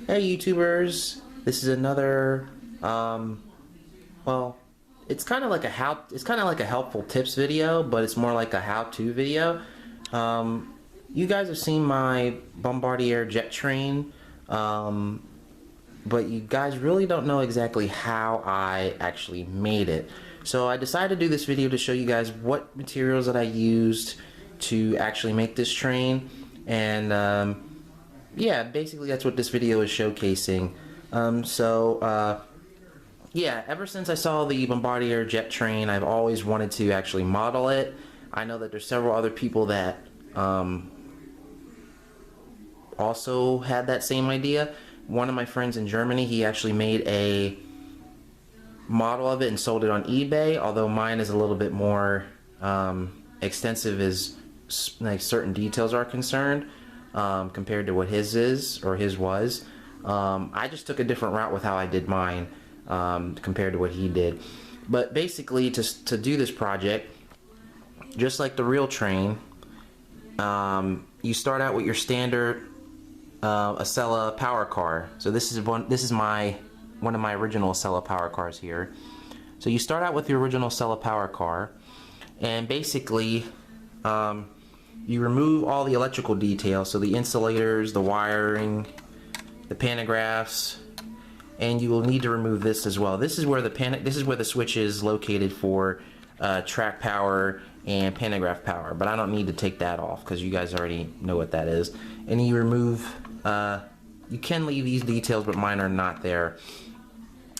Hey YouTubers, this is another well, it's kind of like a helpful tips video, but it's more like a how-to video. You guys have seen my Bombardier Jet Train, but you guys really don't know exactly how I actually made it. So I decided to do this video to show you guys what materials that I used to actually make this train, and yeah, basically that's what this video is showcasing. Yeah, ever since I saw the Bombardier Jet Train, I've always wanted to actually model it. I know that there's several other people that also had that same idea. One of my friends in Germany, he actually made a model of it and sold it on eBay, although mine is a little bit more extensive as like certain details are concerned, compared to what his is, or his was. I just took a different route with how I did mine, compared to what he did. But basically, to do this project, just like the real train, you start out with your standard Acela power car. So this is one of my original Acela power cars here. So you start out with your original Acela power car, and basically you remove all the electrical details, so the insulators, the wiring, the pantographs, and you will need to remove this as well. This is where the switch is located for track power and pantograph power, but I don't need to take that off because you guys already know what that is. And you remove, you can leave these details, but mine are not there.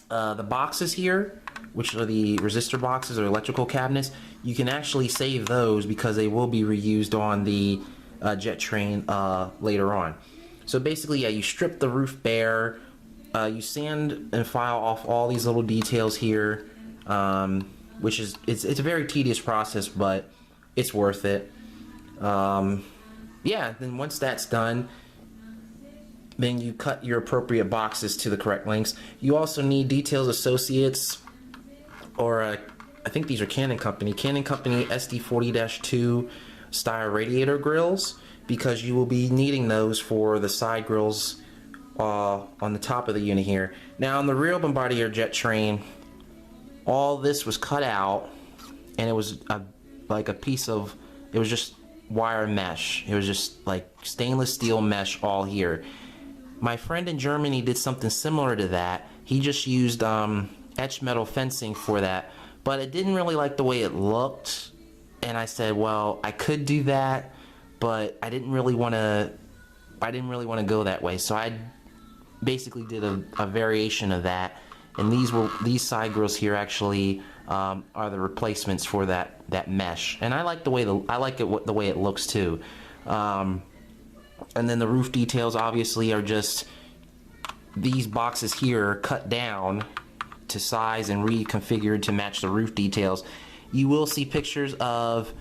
The boxes here, which are the resistor boxes or electrical cabinets, you can actually save those because they will be reused on the jet train later on. So basically, yeah, you strip the roof bare, you sand and file off all these little details here, which is it's a very tedious process, but it's worth it. Yeah, then once that's done, then you cut your appropriate boxes to the correct lengths. You also need Details Associates, or I think these are Canon Company SD40-2 style radiator grills, because you will be needing those for the side grills on the top of the unit here. Now on the real Bombardier Jet Train, all this was cut out, and it was like a piece of, it was just wire mesh. It was just like stainless steel mesh all here. My friend in Germany did something similar to that. He just used etched metal fencing for that, but it didn't really like the way it looked, and I said, well, I could do that, but I didn't really want to go that way. So I basically did a variation of that, and these side grills here actually are the replacements for that mesh, and I like the way the way it looks too. And then the roof details obviously are just these boxes here cut down to size and reconfigured to match the roof details. You will see pictures of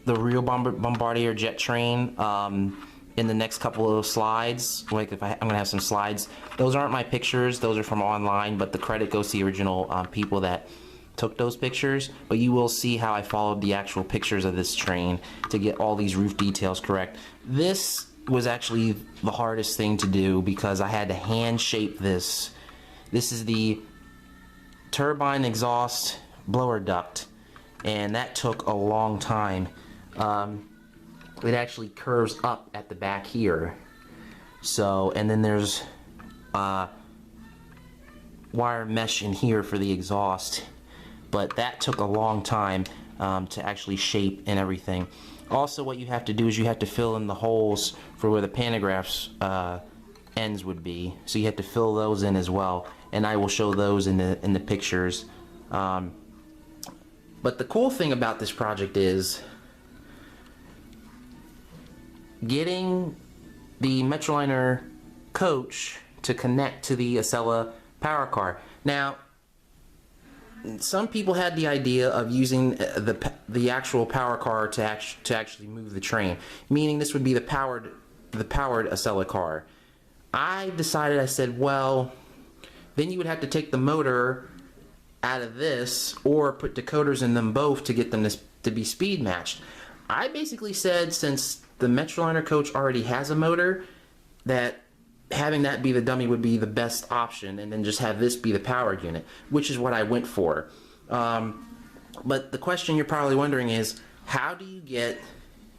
the real Bombardier Jet Train in the next couple of slides. Like I'm gonna have some slides. Those aren't my pictures, those are from online, but the credit goes to the original people that took those pictures. But you will see how I followed the actual pictures of this train to get all these roof details correct. This was actually the hardest thing to do because I had to hand shape this. This is the turbine exhaust blower duct, and that took a long time. It actually curves up at the back here. So, and then there's wire mesh in here for the exhaust, but that took a long time to actually shape and everything. Also, what you have to do is you have to fill in the holes for where the pantographs ends would be. So you have to fill those in as well, and I will show those in the pictures. But the cool thing about this project is getting the Metroliner coach to connect to the Acela power car. Now, some people had the idea of using the actual power car to actually move the train, meaning this would be the powered Acela car. I decided, I said, well, then you would have to take the motor out of this or put decoders in them both to get them to be speed matched. I basically said, since the Metroliner coach already has a motor that having that be the dummy would be the best option, and then just have this be the power unit, which is what I went for. But the question you're probably wondering is, how do you get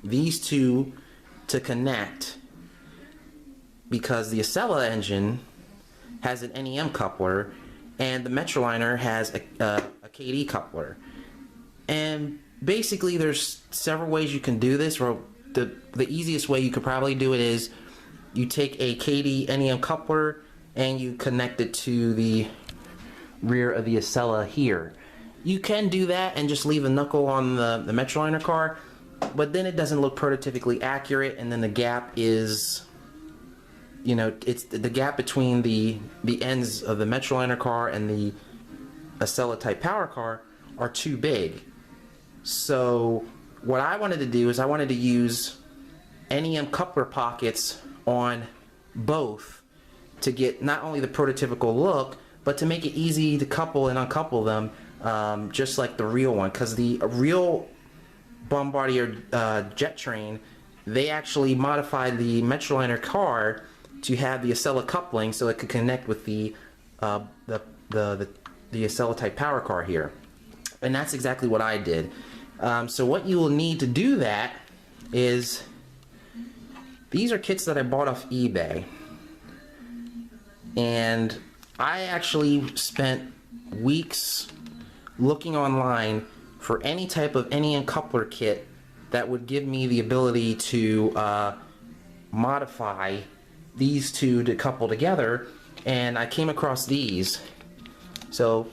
these two to connect? Because the Acela engine has an NEM coupler, and the Metroliner has a KD coupler. And basically there's several ways you can do this. Or the easiest way you could probably do it is you take a KD NEM coupler and you connect it to the rear of the Acela here. You can do that and just leave a knuckle on the Metroliner car, but then it doesn't look prototypically accurate, and then the gap is, you know, it's the gap between the ends of the Metroliner car and the Acela type power car are too big. So what I wanted to do is I wanted to use NEM coupler pockets on both to get not only the prototypical look, but to make it easy to couple and uncouple them, just like the real one. Because the real Bombardier Jet Train, they actually modified the Metroliner car to have the Acela coupling so it could connect with the Acela type power car here. And that's exactly what I did. So what you will need to do that is, these are kits that I bought off eBay, and I actually spent weeks looking online for any type of NEM coupler kit that would give me the ability to modify these two to couple together, and I came across these. So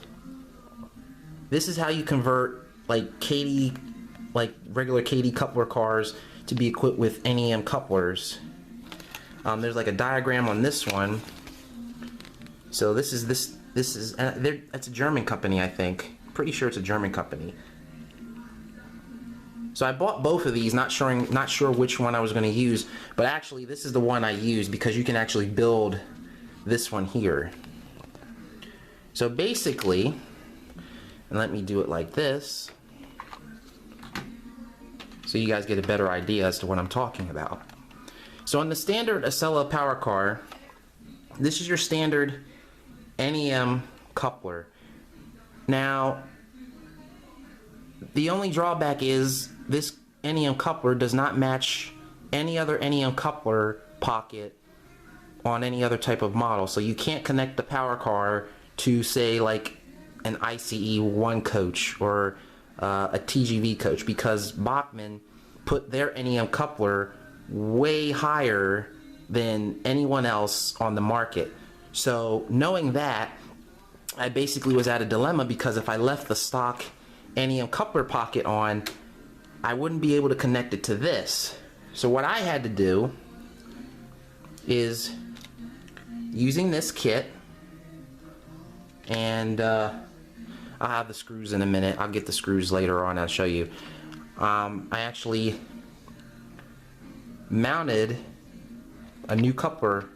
this is how you convert like regular KD coupler cars to be equipped with NEM couplers. There's like a diagram on this one. So this is it's a German company, I think. Pretty sure it's a German company. So I bought both of these, not sure which one I was going to use, but actually this is the one I used because you can actually build this one here. So basically, and let me do it like this so you guys get a better idea as to what I'm talking about. So on the standard Acela power car, this is your standard NEM coupler. Now, the only drawback is this NEM coupler does not match any other NEM coupler pocket on any other type of model. So you can't connect the power car to, say, like an ICE 1 coach or a TGV coach, because Bachmann put their NEM coupler way higher than anyone else on the market. So knowing that, I basically was at a dilemma, because if I left the stock NEM coupler pocket on, I wouldn't be able to connect it to this. So what I had to do is, using this kit, and I'll have the screws in a minute. I'll get the screws later on, I'll show you. I actually mounted a new coupler,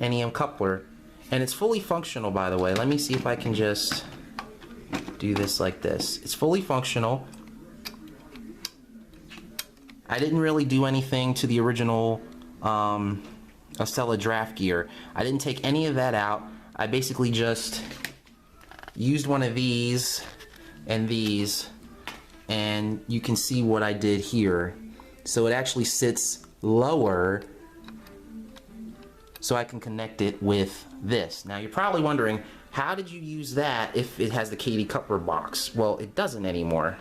NEM coupler, and it's fully functional, by the way. Let me see if I can just do this like this. It's fully functional. I didn't really do anything to the original Acela draft gear. I didn't take any of that out. I basically just used one of these and these, and you can see what I did here. So it actually sits lower so I can connect it with this. Now you're probably wondering, how did you use that if it has the KD coupler box? Well, it doesn't anymore.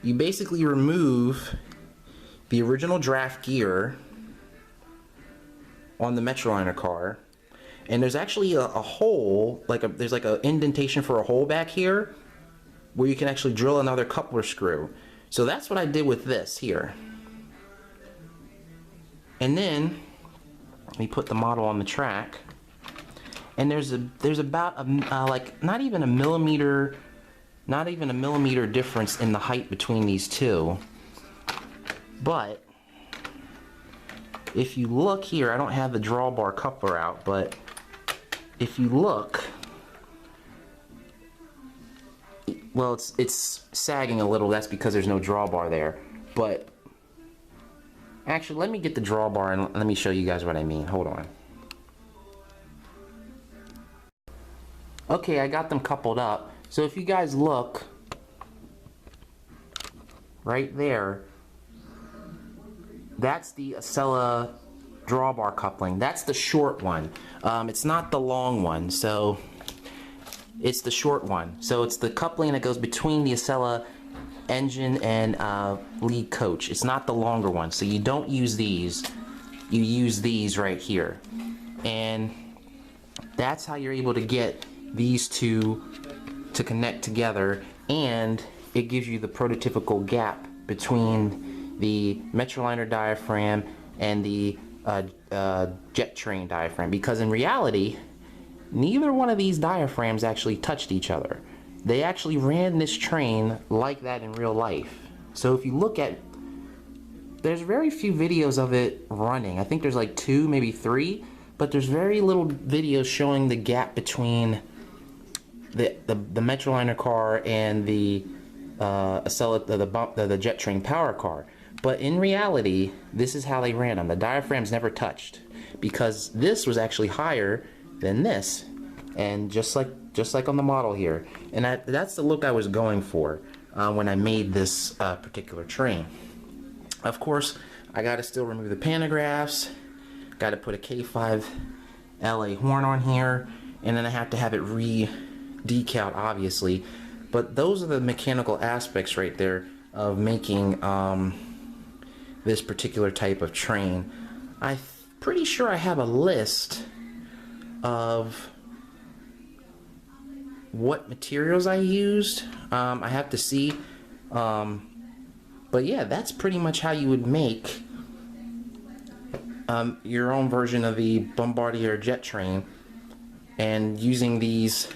You basically remove the original draft gear on the Metroliner car, and there's actually a hole, there's like an indentation for a hole back here where you can actually drill another coupler screw. So that's what I did with this here. And then let me put the model on the track, and there's about like not even a millimeter difference in the height between these two. But if you look here, I don't have the drawbar coupler out, but if you look, well, it's sagging a little. That's because there's no drawbar there. But Actually, let me get the drawbar and let me show you guys what I mean. Hold on. Okay, I got them coupled up. So if you guys look right there, that's the Acela drawbar coupling. That's the short one. It's not the long one, so it's the short one. So it's the coupling that goes between the Acela engine and lead coach. It's not the longer one, so you don't use these. You use these right here, and that's how you're able to get these two to connect together, and it gives you the prototypical gap between the Metroliner diaphragm and the jet train diaphragm, because in reality neither one of these diaphragms actually touched each other. They actually ran this train like that in real life. So if you look at, there's very few videos of it running. I think there's like 2, maybe 3, but there's very little videos showing the gap between the Metroliner car and the Acela, the jet train power car. But in reality, this is how they ran them. The diaphragms never touched, because this was actually higher than this, and just like on the model here. And that's the look I was going for when I made this particular train. Of course, I got to still remove the pantographs, got to put a K5 LA horn on here, and then I have to have it re-decaled, obviously. But those are the mechanical aspects right there of making this particular type of train. I'm pretty sure I have a list of what materials I used. I have to see, but yeah, that's pretty much how you would make your own version of the Bombardier Jet Train, and using these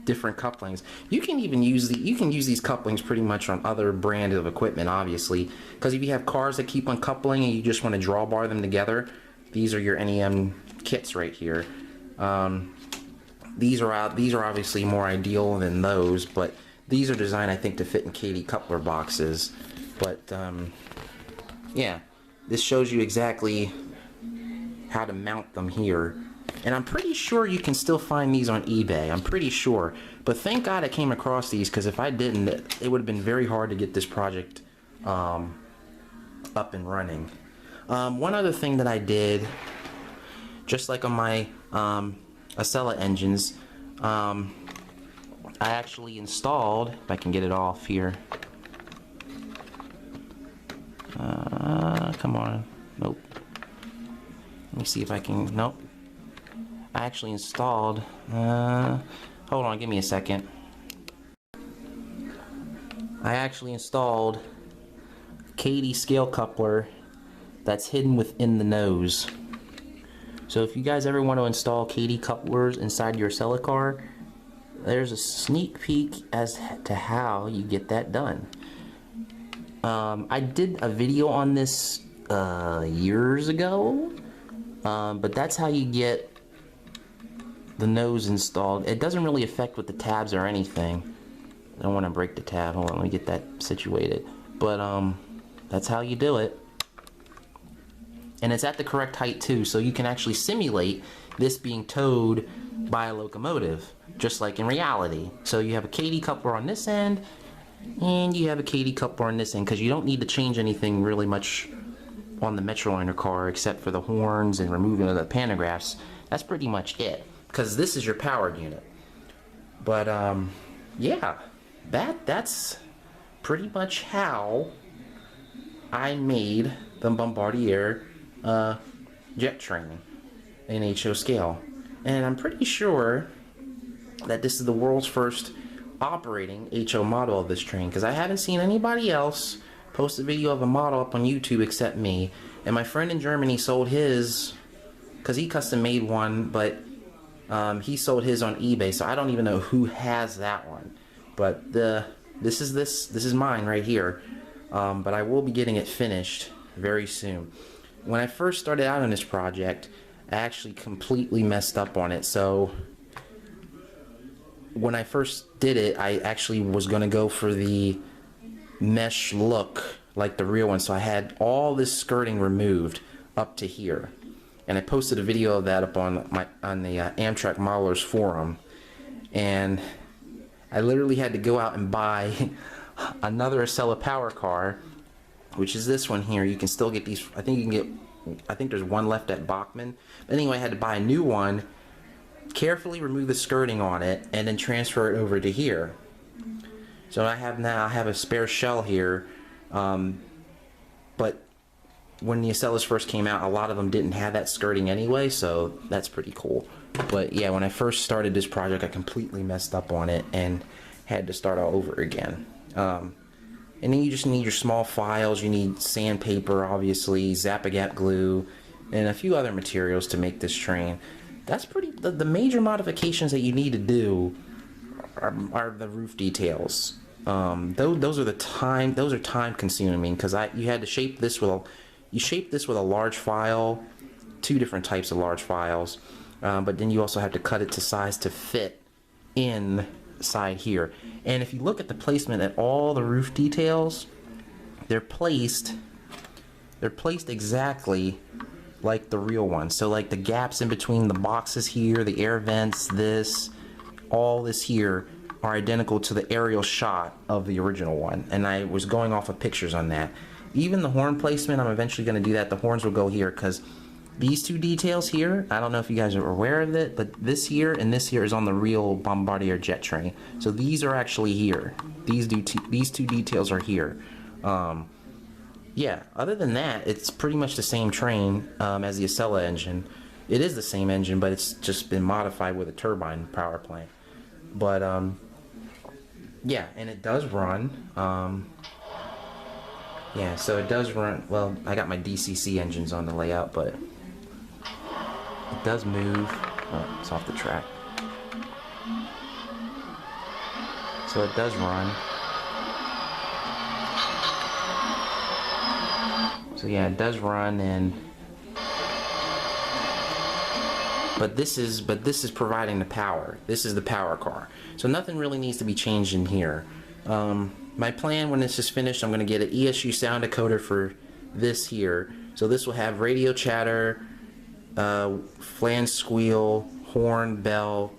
different couplings. You can even use these couplings pretty much on other brands of equipment, obviously, because if you have cars that keep on coupling and you just want to drawbar them together, these are your NEM kits right here. These are obviously more ideal than those, but these are designed, I think, to fit in KD coupler boxes. But yeah, this shows you exactly how to mount them here. And I'm pretty sure you can still find these on eBay. I'm pretty sure. But thank God I came across these, because if I didn't, it would have been very hard to get this project up and running. One other thing that I did, just like on my Acela engines, I actually installed, if I can get it off here. Come on. Nope. Let me see if I can. Nope. I actually installed, hold on, give me a second. I actually installed a KD scale coupler that's hidden within the nose. So if you guys ever want to install KD couplers inside your Acela car, there's a sneak peek as to how you get that done. I did a video on this years ago, but that's how you get the nose installed. It doesn't really affect with the tabs or anything. I don't want to break the tab. Hold on, let me get that situated. But that's how you do it. And it's at the correct height too, so you can actually simulate this being towed by a locomotive, just like in reality. So you have a KD coupler on this end, and you have a KD coupler on this end, because you don't need to change anything really much on the Metroliner car except for the horns and removing of the pantographs. That's pretty much it, because this is your powered unit. But yeah, that's pretty much how I made the Bombardier Jet Train in HO scale. And I'm pretty sure that this is the world's first operating HO model of this train, because I haven't seen anybody else post a video of a model up on YouTube except me. And my friend in Germany sold his, because he custom made one, but he sold his on eBay, so I don't even know who has that one. But this is mine right here. But I will be getting it finished very soon. When I first started out on this project, I actually completely messed up on it. So when I first did it, I actually was going to go for the mesh look like the real one. So I had all this skirting removed up to here, and I posted a video of that up on the Amtrak Modelers forum, and I literally had to go out and buy another Acela power car, which is this one here. You can still get these. I think there's one left at Bachman. But anyway, I had to buy a new one, carefully remove the skirting on it, and then transfer it over to here. So I have a spare shell here, but when the Acelas first came out, a lot of them didn't have that skirting anyway, so that's pretty cool. But yeah, when I first started this project, I completely messed up on it and had to start all over again. And then you just need your small files. You need sandpaper, obviously, Zap-A-Gap glue, and a few other materials to make this train. That's the major modifications that you need to do are the roof details. Those are time consuming, because you had to shape this with a large file, 2 different types of large files, but then you also have to cut it to size to fit inside here. And if you look at the placement at all the roof details, they're placed exactly like the real one. So like the gaps in between the boxes here, the air vents, all this here are identical to the aerial shot of the original one, and I was going off of pictures on that. Even the horn placement, I'm eventually going to do that. The horns will go here, because these 2 details here, I don't know if you guys are aware of it, but this here and this here is on the real Bombardier Jet Train. So these are actually here. These 2 details are here. Yeah, other than that, it's pretty much the same train as the Acela engine. It is the same engine, but it's just been modified with a turbine power plant. But yeah, and it does run. Yeah, so it does run. Well, I got my DCC engines on the layout, but it does move. Oh, it's off the track. So it does run. So yeah, it does run, and but this is providing the power. This is the power car. So nothing really needs to be changed in here. My plan when this is finished, I'm going to get an ESU sound decoder for this here. So this will have radio chatter, flange squeal, horn, bell,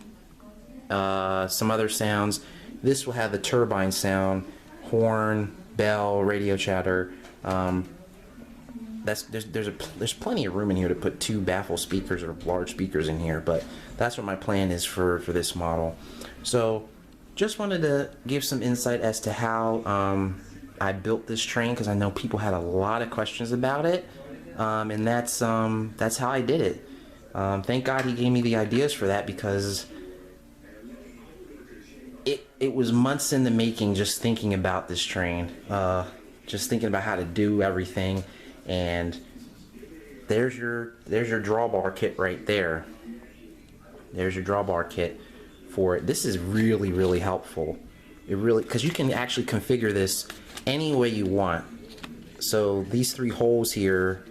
some other sounds. This will have the turbine sound, horn, bell, radio chatter. There's plenty of room in here to put 2 baffle speakers or large speakers in here, but that's what my plan is for this model. So just wanted to give some insight as to how I built this train, because I know people had a lot of questions about it, and that's how I did it. Thank God he gave me the ideas for that, because it was months in the making, just thinking about this train, just thinking about how to do everything. And there's your drawbar kit right there. There's your drawbar kit for it. This is really helpful. It really, because you can actually configure this any way you want. So these 3 holes here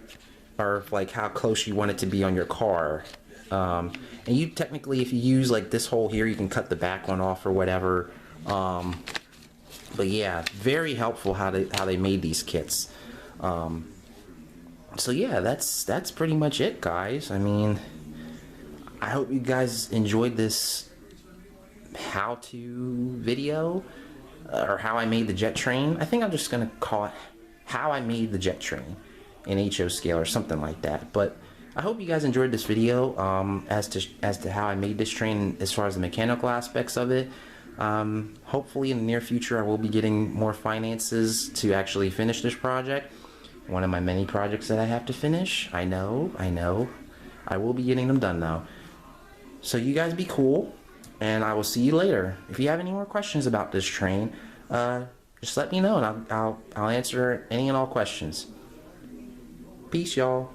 are like how close you want it to be on your car. And you technically, if you use like this hole here, you can cut the back one off or whatever. But yeah, very helpful how they made these kits. So yeah, that's pretty much it, guys. I mean, I hope you guys enjoyed this how-to video, or how I made the jet train. I think I'm just gonna call it how I made the jet train in HO scale or something like that. But I hope you guys enjoyed this video as to how I made this train as far as the mechanical aspects of it. Hopefully in the near future I will be getting more finances to actually finish this project. One of my many projects that I have to finish. I know. I will be getting them done though. So you guys be cool, and I will see you later. If you have any more questions about this train, just let me know, and I'll answer any and all questions. Peace, y'all.